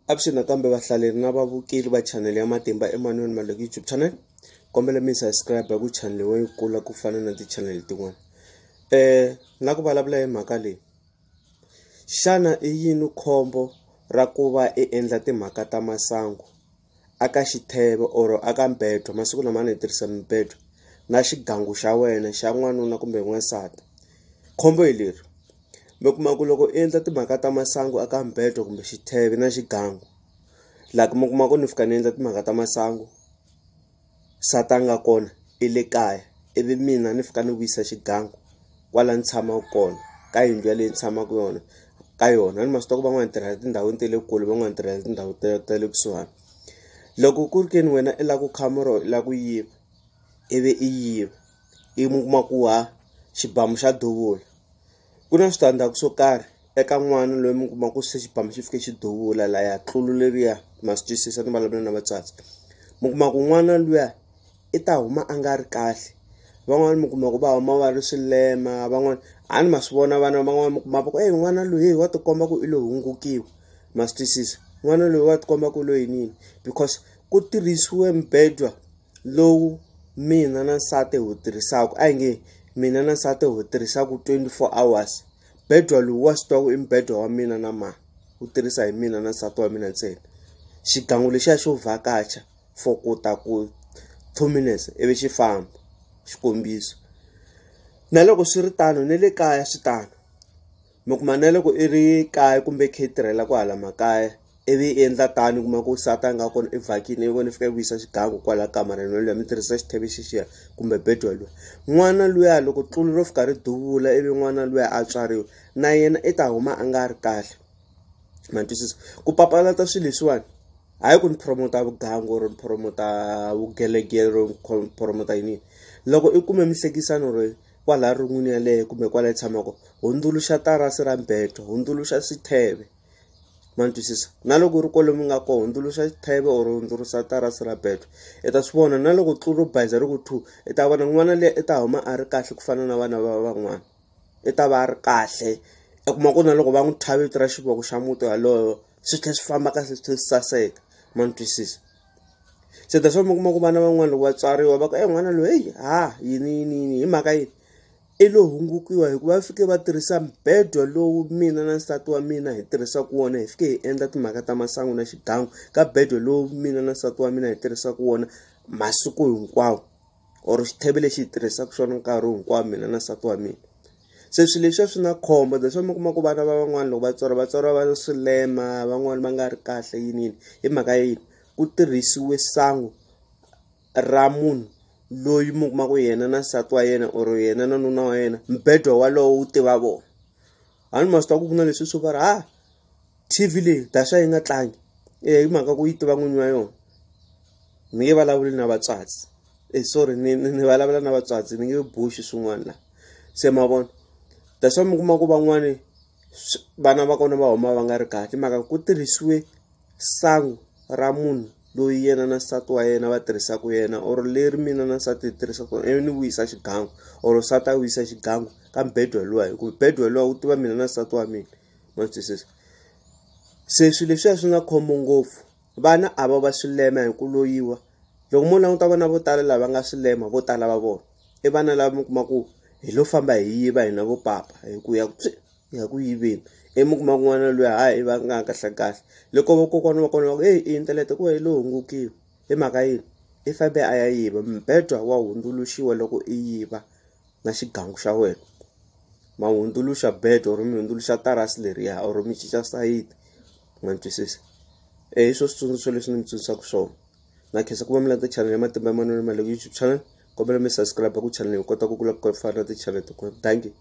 Avuxeni nakambe vahlaleri na vavukeli va channel ya Matimba Emmanuel Maleki YouTube channel. Kombela mi subscribe ku channel leyi kula ku fana na ti channel tin'wana. Na ku vulavula hi mhaka leyi. Xana i yini khombo ra ku va endla timhaka ta masangu aka xitheve or aka mbedo masiku lama ni tirhisa mbedo na xigangu xa wena xa n'wanuna kumbe n'wansati? Khombo hi leri. Mi kuma ku loko endla timhaka ta masangu aka mbedo kumbe xitheve na xigangu, like mi kuma ku ni fika ni endla timhaka ta masangu sata nga kona i le kaya, ivi mina ni fika ni wisa xigangu kwala ni tshama kona ka yindlu leyi tshamaka yona ka yona. Ni masito ku van'wana tirhela tindhawini ta le kule, van'wana tirhela tindhawu ta le kusuhani. Loko ku ri ke ni wena i la ku khamera i la ku yiva, ivi i yiva i mi kuma ku xibamu xa duvula, ku na switandzhaku swo karhi eka n'wana loyi mi kuma ku se xibamu xi fike xi duvula laya tlulu leriya. Ma swi twisisa ni vulavula na vatswatsi. Mi kuma ku n'wana luya i ta huma a nga ri kahle. Van'wana mi kuma ku va huma va ri swilema, van'wana a ni ma swi vona vana van'wana mi kuma ku n'wana loyi wa tikomba ku i lo hungukiwa. Ma swi twisisa, n'wana loyi wa tikomba ku lo yinini because ku tirhisiwe mbedwa lowu mina na nsati wu tirhisaka. A hi nge mina na nsati wu tirhisaka 24 hours. Mbedwa lowu wa swi tiva ku i mbedwa wa mina na mani, wu tirhisa hi mina na nsati wa mina ntsena. Xigangu lexiya xo vhakacha for ku ta ku 2 minutes ivi xi famba, xikombiso. Na loko swi ri tano ne le kaya swi tano. Mi kuma na loko i ri kaya kumbe khe tirhela ku hala makaya, ivi i endla tano kuma ku nsati nga kona i vhakini, ivi ni fika i vuyisa xigangu kwala kamareni luya mi tirhisa xitheve xixiya kumbe bedwa luya. N'wana luya loko tlulu ro fika ri duvula ivi n'wana luya a tswariwa, na yena i ta huma a nga ri kahle. Ma twisisa? Ku papalata swilo leswiwani hayi ku ni promota vugangu or ni promota vugelegele or ni promota yini. Loko i kume mihlekisano ro kwala rin'wini yaleyo kumbe kwala tshamaka, hundzuluxa tarasi ra mbedo, hundzuluxa xitheve. Ma twisisa? Na loko ri kwalomu nga kona hundzuluxa xitheve or hundzuluxa tarasi ra bedo, i ta swi vona. Na loko tlulu ro bayiza ri ku 2, i ta vona n'wana leyi i ta huma a ri kahle ku fana na vana van'wana. I ta va a ri kahle. I kuma ku na loko va n'wi thya vito ra xivongo xa muti yaloyo swi tlhela swi famba kahle, swi tlhela swi saseka. Ma twisisa? Se that's why mi kuma ku vana van'wana loko va tswariwa va ku n'wana loyi yini hi mhaka yini i lo hungukiwa, hikuva va fike va tirhisa mbedwa lowu mina na nsati wa mina hi tirhisaka wona. Hi fike hi endla timhaka ta masangu na xigangu ka bedwa lowu mina na nsati wa mina hi tirhisaka wona masiku hinkwawo, or xitheve lexi hi tirhisaka xona nkarhi hinkwawo mina na nsati wa mina. Se swilo leswiya swi na khombo. That's why mi kuma ku vana va van'wana loko vatswariwa va swilema, van'wana va nga ri kahle yini hi mhaka yini ku tirhisiwe sangu ra munhu loyi mi kuma ku yena na nsati wa yena or yena na nuna wa yena mbedwa walowo wu tiva vona. A ni ma swi tiva ku ku na leswi swo va ri TV leyi that's why yi nga tlangi. Hi mhaka ku yi tiva n'winyi wa yona. Ni nge vulavuli na vatswatsi, sorry ni vulavula na vatswatsi, ni nge boxi swin'wana la. Se ma vona, that's why mi kuma ku van'wani vana va kona va huma va nga ri kahle mhaka ku tirhisiwe sangu ra munhu loyi yena na nsati wa yena va tirhisaka yena, or leri mina na nsati hi tirhisaka ivi ni wisa xigangu or nsati a wisa xigangu ka mbedwa luwa, hikuva mbedwa luwa wu tiva mina na nsati wa mina. Ma twisisa? Se swilo leswiya swi na khombo ngopfu. Vana a va swilema hi ku loyiwa. Loko mo languta vana vo tala lava nga swilema, vo tala va vona i vana lava mi kuma ku hi lo famba hi yiva hina vo papa hi ku ya ku yiveni. Mi kuma ku n'wana luya i va nga kahle kahle. Loko vakokwana va kona va ku i intelete ku hi lo hungukiwa hi mhaka yini i fambe a ya yiva. Mbedwa wa hundzuluxiwa loko i yiva na xigangu xa wena. Ma hundzuluxa bedwa or mi hundzuluxa tarasi leriya or mi cinca sayiti. Ma twisisa? Hi swo switsundzuxo leswi ni mi tsundzuxaka swona. Na khensa ku va mi landza channel ya Matimba Emmanuel Maleki YouTube channel. Kombela mi subscribe ku channel leyi u kota ku kula ku fana na ti channel tin'wana. Thank you.